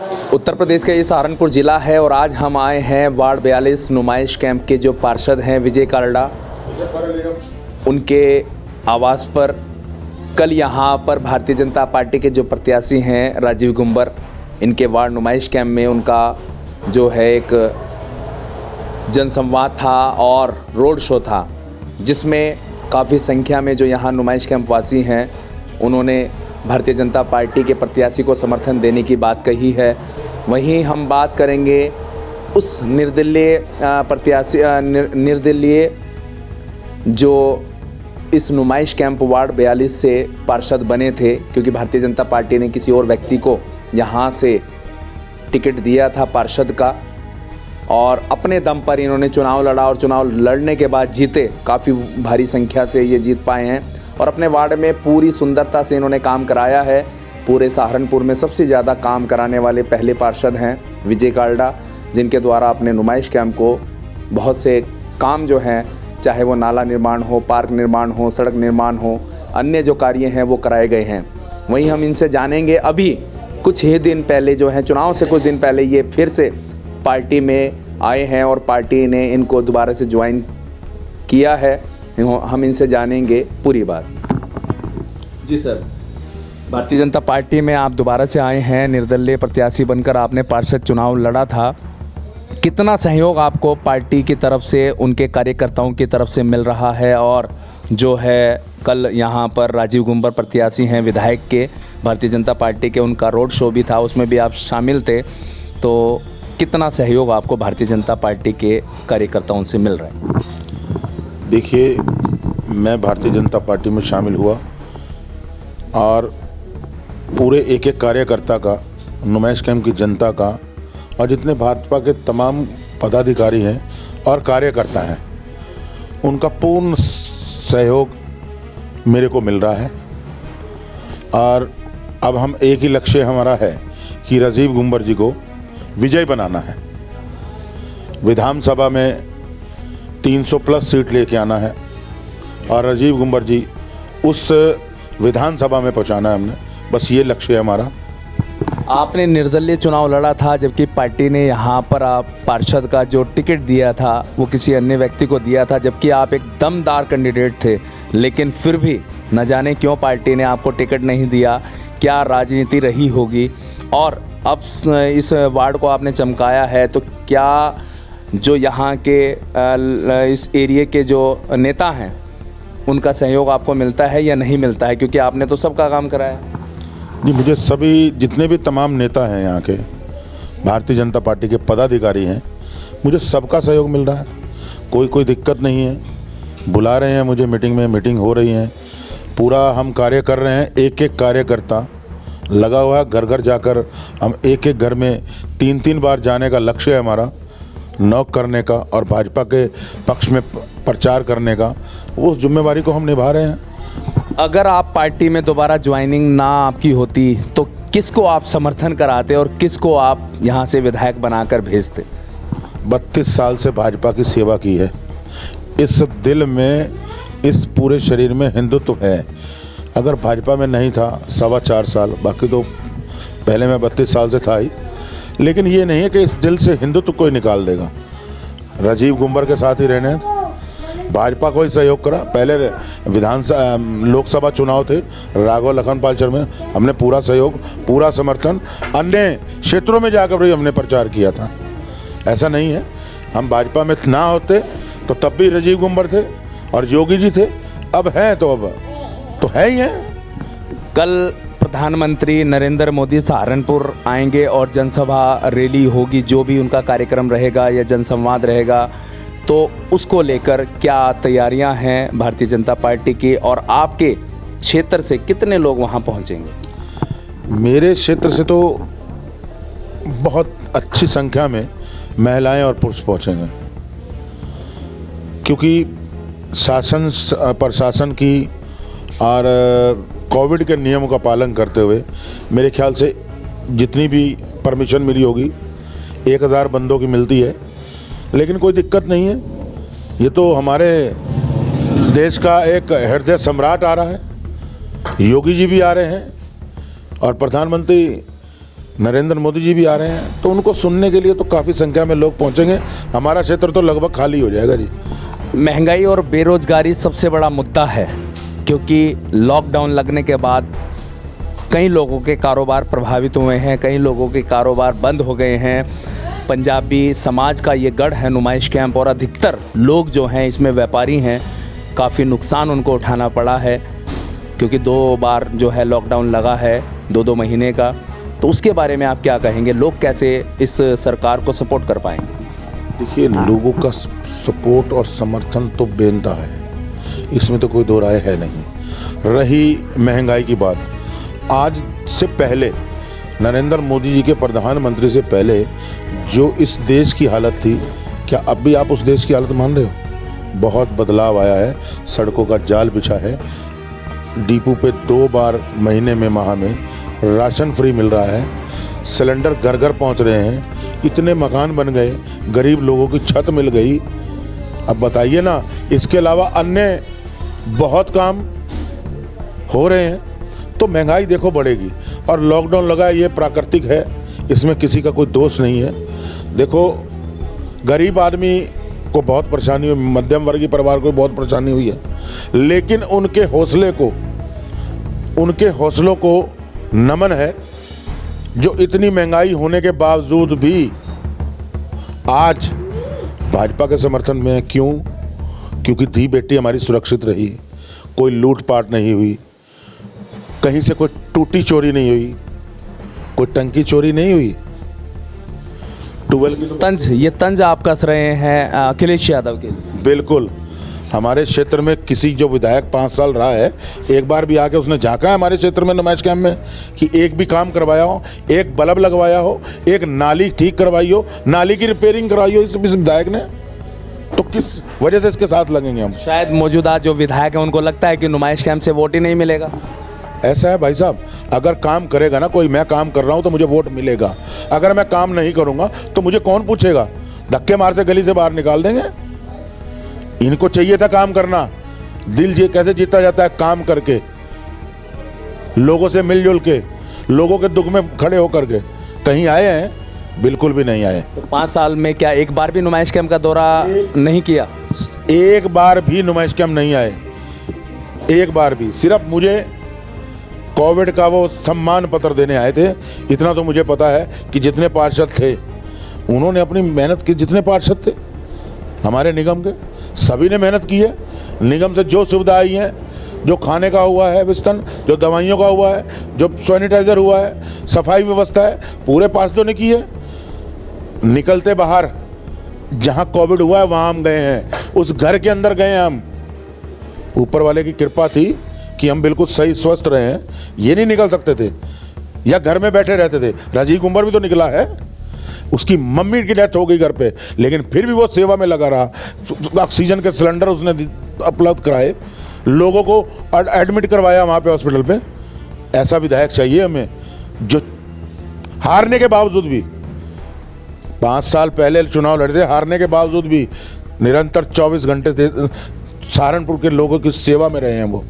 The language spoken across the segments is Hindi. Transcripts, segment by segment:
उत्तर प्रदेश का ये सहारनपुर ज़िला है और आज हम आए हैं वार्ड 42 नुमाइश कैंप के जो पार्षद हैं विजय काल्डा, उनके आवास पर। कल यहाँ पर भारतीय जनता पार्टी के जो प्रत्याशी हैं राजीव गुंबर, इनके वार्ड नुमाइश कैंप में उनका जो है एक जनसंवाद था और रोड शो था, जिसमें काफ़ी संख्या में जो यहाँ नुमाइश कैंप वासी हैं उन्होंने भारतीय जनता पार्टी के प्रत्याशी को समर्थन देने की बात कही है। वहीं हम बात करेंगे उस निर्दलीय जो इस नुमाइश कैंप वार्ड 42 से पार्षद बने थे, क्योंकि भारतीय जनता पार्टी ने किसी और व्यक्ति को यहाँ से टिकट दिया था पार्षद का, और अपने दम पर इन्होंने चुनाव लड़ा और चुनाव लड़ने के बाद जीते। काफ़ी भारी संख्या से ये जीत पाए हैं और अपने वार्ड में पूरी सुंदरता से इन्होंने काम कराया है। पूरे सहारनपुर में सबसे ज़्यादा काम कराने वाले पहले पार्षद हैं विजय काल्डा, जिनके द्वारा अपने नुमाइश कैंप को बहुत से काम जो हैं, चाहे वो नाला निर्माण हो, पार्क निर्माण हो, सड़क निर्माण हो, अन्य जो कार्य हैं वो कराए गए हैं। वहीं हम इनसे जानेंगे, अभी कुछ ही दिन पहले जो है, चुनाव से कुछ दिन पहले ये फिर से पार्टी में आए हैं और पार्टी ने इनको दोबारा से ज्वाइन किया है। हम इनसे जानेंगे पूरी बात। जी सर, भारतीय जनता पार्टी में आप दोबारा से आए हैं, निर्दलीय प्रत्याशी बनकर आपने पार्षद चुनाव लड़ा था। कितना सहयोग आपको पार्टी की तरफ से, उनके कार्यकर्ताओं की तरफ से मिल रहा है? और जो है कल यहाँ पर राजीव गुंबर प्रत्याशी हैं विधायक के भारतीय जनता पार्टी के, उनका रोड शो भी था, उसमें भी आप शामिल थे, तो कितना सहयोग आपको भारतीय जनता पार्टी के कार्यकर्ताओं से मिल रहा है? देखिए, मैं भारतीय जनता पार्टी में शामिल हुआ और पूरे एक एक कार्यकर्ता का, नुमाइश कैंप की जनता का और जितने भाजपा के तमाम पदाधिकारी हैं और कार्यकर्ता हैं, उनका पूर्ण सहयोग मेरे को मिल रहा है। और अब हम एक ही लक्ष्य हमारा है कि राजीव गुंबर जी को विजय बनाना है। विधानसभा में 300 प्लस सीट लेके आना है और राजीव गुंबर जी उस विधानसभा में पहुंचाना है हमने, बस ये लक्ष्य है हमारा। आपने निर्दलीय चुनाव लड़ा था, जबकि पार्टी ने यहाँ पर आप पार्षद का जो टिकट दिया था वो किसी अन्य व्यक्ति को दिया था, जबकि आप एक दमदार कैंडिडेट थे, लेकिन फिर भी न जाने क्यों पार्टी ने आपको टिकट नहीं दिया। क्या राजनीति रही होगी? और अब इस वार्ड को आपने चमकाया है, तो क्या जो यहाँ के इस एरिया के जो नेता हैं उनका सहयोग आपको मिलता है या नहीं मिलता है? क्योंकि आपने तो सबका काम कराया। जी, मुझे सभी जितने भी तमाम नेता हैं यहाँ के, भारतीय जनता पार्टी के पदाधिकारी हैं, मुझे सबका सहयोग मिल रहा है। कोई दिक्कत नहीं है। बुला रहे हैं मुझे मीटिंग में, मीटिंग हो रही है, पूरा हम कार्य कर रहे हैं। एक एक कार्यकर्ता लगा हुआ है, घर घर जाकर हम एक एक घर में 3-3 बार जाने का लक्ष्य है हमारा, नॉक करने का और भाजपा के पक्ष में प्रचार करने का। उस जिम्मेवारी को हम निभा रहे हैं। अगर आप पार्टी में दोबारा ज्वाइनिंग ना आपकी होती तो किसको आप समर्थन कराते और किसको आप यहाँ से विधायक बनाकर भेजते? 32 साल से भाजपा की सेवा की है। इस दिल में, इस पूरे शरीर में हिंदुत्व है। अगर भाजपा में नहीं था 4.25 साल, बाकी तो पहले मैं 32 साल से था ही, लेकिन ये नहीं है कि इस दिल से हिंदुत्व कोई निकाल देगा। राजीव गुंबर के साथ ही रहने, भाजपा को ही सहयोग करा। पहले लोकसभा चुनाव थे, राघव लखनपाल शर्मा, हमने पूरा सहयोग, पूरा समर्थन, अन्य क्षेत्रों में जाकर भी हमने प्रचार किया था। ऐसा नहीं है हम भाजपा में ना होते तो तब भी राजीव गुंबर थे और योगी जी थे, अब हैं तो अब तो है ही हैं। कल प्रधानमंत्री नरेंद्र मोदी सहारनपुर आएंगे और जनसभा रैली होगी, जो भी उनका कार्यक्रम रहेगा या जनसंवाद रहेगा, तो उसको लेकर क्या तैयारियां हैं भारतीय जनता पार्टी की? और आपके क्षेत्र से कितने लोग वहां पहुंचेंगे? मेरे क्षेत्र से तो बहुत अच्छी संख्या में महिलाएं और पुरुष पहुंचेंगे, क्योंकि प्रशासन की और कोविड के नियमों का पालन करते हुए मेरे ख्याल से जितनी भी परमिशन मिली होगी 1000 बंदों की मिलती है, लेकिन कोई दिक्कत नहीं है। ये तो हमारे देश का एक हृदय सम्राट आ रहा है, योगी जी भी आ रहे हैं और प्रधानमंत्री नरेंद्र मोदी जी भी आ रहे हैं, तो उनको सुनने के लिए तो काफ़ी संख्या में लोग पहुंचेंगे। हमारा क्षेत्र तो लगभग खाली हो जाएगा जी। महंगाई और बेरोजगारी सबसे बड़ा मुद्दा है, क्योंकि लॉकडाउन लगने के बाद कई लोगों के कारोबार प्रभावित हुए हैं, कई लोगों के कारोबार बंद हो गए हैं। पंजाबी समाज का ये गढ़ है नुमाइश कैंप, और अधिकतर लोग जो हैं इसमें व्यापारी हैं। काफ़ी नुकसान उनको उठाना पड़ा है, क्योंकि 2 बार जो है लॉकडाउन लगा है, 2-2 महीने का। तो उसके बारे में आप क्या कहेंगे? लोग कैसे इस सरकार को सपोर्ट कर पाएंगे? देखिए, लोगों का सपोर्ट और समर्थन तो बेनता है, इसमें तो कोई दो राय है नहीं। रही महंगाई की बात, आज से पहले नरेंद्र मोदी जी के प्रधानमंत्री से पहले जो इस देश की हालत थी, क्या अब भी आप उस देश की हालत मान रहे हो? बहुत बदलाव आया है, सड़कों का जाल बिछा है, डिपो पे 2 बार महीने में, माह में राशन फ्री मिल रहा है, सिलेंडर घर घर पहुंच रहे हैं, इतने मकान बन गए, गरीब लोगों की छत मिल गई। अब बताइए ना, इसके अलावा अन्य बहुत काम हो रहे हैं, तो महंगाई देखो बढ़ेगी। और लॉकडाउन लगा है, ये प्राकृतिक है, इसमें किसी का कोई दोष नहीं है। देखो, गरीब आदमी को बहुत परेशानी हुई, मध्यम वर्गीय परिवार को बहुत परेशानी हुई है, लेकिन उनके हौसलों को नमन है, जो इतनी महंगाई होने के बावजूद भी आज भाजपा के समर्थन में है। क्यों? क्योंकि धी बेटी हमारी सुरक्षित रही, कोई लूटपाट नहीं हुई, कहीं से कोई टूटी चोरी नहीं हुई, कोई टंकी चोरी नहीं हुई। ये तंज आप कस रहे हैं अखिलेश यादव के लिए? बिल्कुल। हमारे क्षेत्र में किसी जो विधायक 5 साल रहा है, एक बार भी आके उसने झांका है हमारे क्षेत्र में नुमाइश कैंप में कि एक भी काम करवाया हो, एक बल्ब लगवाया हो, एक नाली ठीक करवाई हो, नाली की रिपेयरिंग करवाई हो इस विधायक ने? तो किस वजह से इसके साथ लगेंगे हम? शायद मौजूदा जो विधायक है उनको लगता है कि नुमाइश कैंप से वोट ही नहीं मिलेगा। ऐसा है भाई साहब, अगर काम करेगा ना कोई, मैं काम कर रहा हूँ तो मुझे वोट मिलेगा। अगर मैं काम नहीं करूँगा तो मुझे कौन पूछेगा? धक्के मार से गली से बाहर निकाल देंगे। इनको चाहिए था काम करना। दिल ये कैसे जीता जाता है? काम करके, लोगों से मिलजुल के, लोगों के दुख में खड़े होकर के। कहीं आए हैं? बिल्कुल भी नहीं आए। तो 5 साल में क्या एक बार भी नुमाइश कैंप का दौरा नहीं किया? एक बार भी नुमाइश कैंप नहीं आए, एक बार भी। सिर्फ मुझे कोविड का वो सम्मान पत्र देने आए थे। इतना तो मुझे पता है कि जितने पार्षद थे उन्होंने अपनी मेहनत की। जितने पार्षद थे हमारे निगम के, सभी ने मेहनत की है। निगम से जो सुविधा आई है, जो खाने का हुआ है विस्तरण, जो दवाइयों का हुआ है, जो सैनिटाइजर हुआ है, सफाई व्यवस्था है, पूरे पार्षदों ने की है। निकलते बाहर जहाँ कोविड हुआ है वहाँ हम गए हैं, उस घर के अंदर गए हैं हम। ऊपर वाले की कृपा थी कि हम बिल्कुल सही स्वस्थ रहे हैं, ये नहीं निकल सकते थे या घर में बैठे रहते थे। राजीव कुंवर भी तो निकला है, उसकी मम्मी की डेथ हो गई घर पे, लेकिन फिर भी वो सेवा में लगा रहा। ऑक्सीजन के सिलेंडर उसने उपलब्ध कराए, लोगों को एडमिट करवाया वहाँ पे हॉस्पिटल पे। ऐसा विधायक चाहिए हमें, जो हारने के बावजूद भी, 5 साल पहले चुनाव लड़े थे, हारने के बावजूद भी निरंतर 24 घंटे थे सहारनपुर के लोगों की सेवा में रहे हैं। वो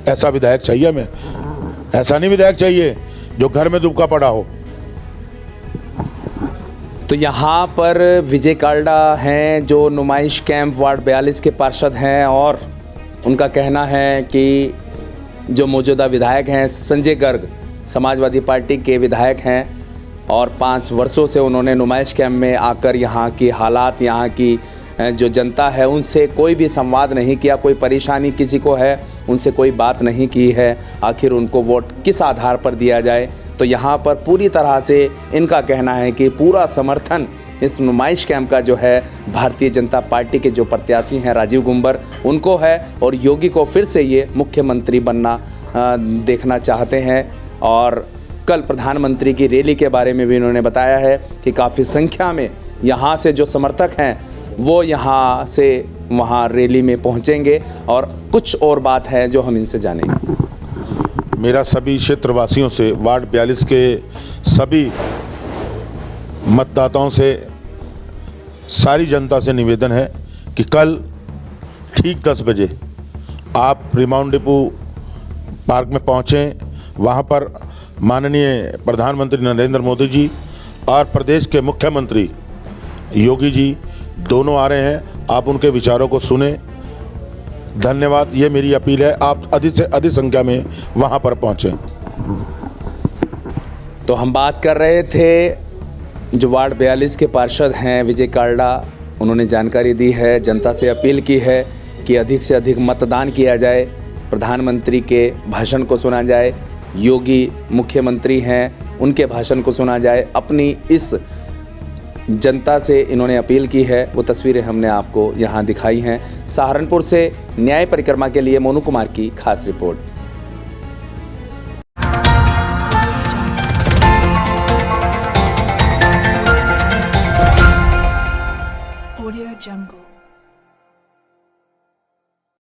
ऐसा विधायक चाहिए हमें। ऐसा नहीं विधायक चाहिए जो घर में दुबका पड़ा हो। तो यहाँ पर विजय काल्डा हैं जो नुमाइश कैंप वार्ड 42 के पार्षद हैं, और उनका कहना है कि जो मौजूदा विधायक हैं संजय गर्ग समाजवादी पार्टी के विधायक हैं, और 5 वर्षों से उन्होंने नुमाइश कैंप में आकर यहाँ की हालात, यहाँ की जो जनता है उनसे कोई भी संवाद नहीं किया। कोई परेशानी किसी को है उनसे कोई बात नहीं की है। आखिर उनको वोट किस आधार पर दिया जाए? तो यहाँ पर पूरी तरह से इनका कहना है कि पूरा समर्थन इस नुमाइश कैंप का जो है भारतीय जनता पार्टी के जो प्रत्याशी हैं राजीव कुंवर उनको है, और योगी को फिर से ये मुख्यमंत्री बनना देखना चाहते हैं। और कल प्रधानमंत्री की रैली के बारे में भी इन्होंने बताया है कि काफ़ी संख्या में यहाँ से जो समर्थक हैं वो यहाँ से वहाँ रैली में पहुँचेंगे, और कुछ और बात है जो हम इनसे जानेंगे। मेरा सभी क्षेत्रवासियों से, वार्ड 42 के सभी मतदाताओं से, सारी जनता से निवेदन है कि कल ठीक 10 बजे आप रिमाउंड डिपो पार्क में पहुँचें। वहाँ पर माननीय प्रधानमंत्री नरेंद्र मोदी जी और प्रदेश के मुख्यमंत्री योगी जी दोनों आ रहे हैं, आप उनके विचारों को सुने। धन्यवाद, ये मेरी अपील है, आप अधिक से अधिक संख्या में वहाँ पर पहुँचें। तो हम बात कर रहे थे जो वार्ड 42 के पार्षद हैं विजय कार्डा, उन्होंने जानकारी दी है, जनता से अपील की है कि अधिक से अधिक मतदान किया जाए, प्रधानमंत्री के भाषण को सुना जाए, योगी मुख्यमंत्री हैं उनके भाषण को सुना जाए। अपनी इस जनता से इन्होंने अपील की है, वो तस्वीरें हमने आपको यहाँ दिखाई हैं। सहारनपुर से न्याय परिक्रमा के लिए मोनू कुमार की खास रिपोर्ट।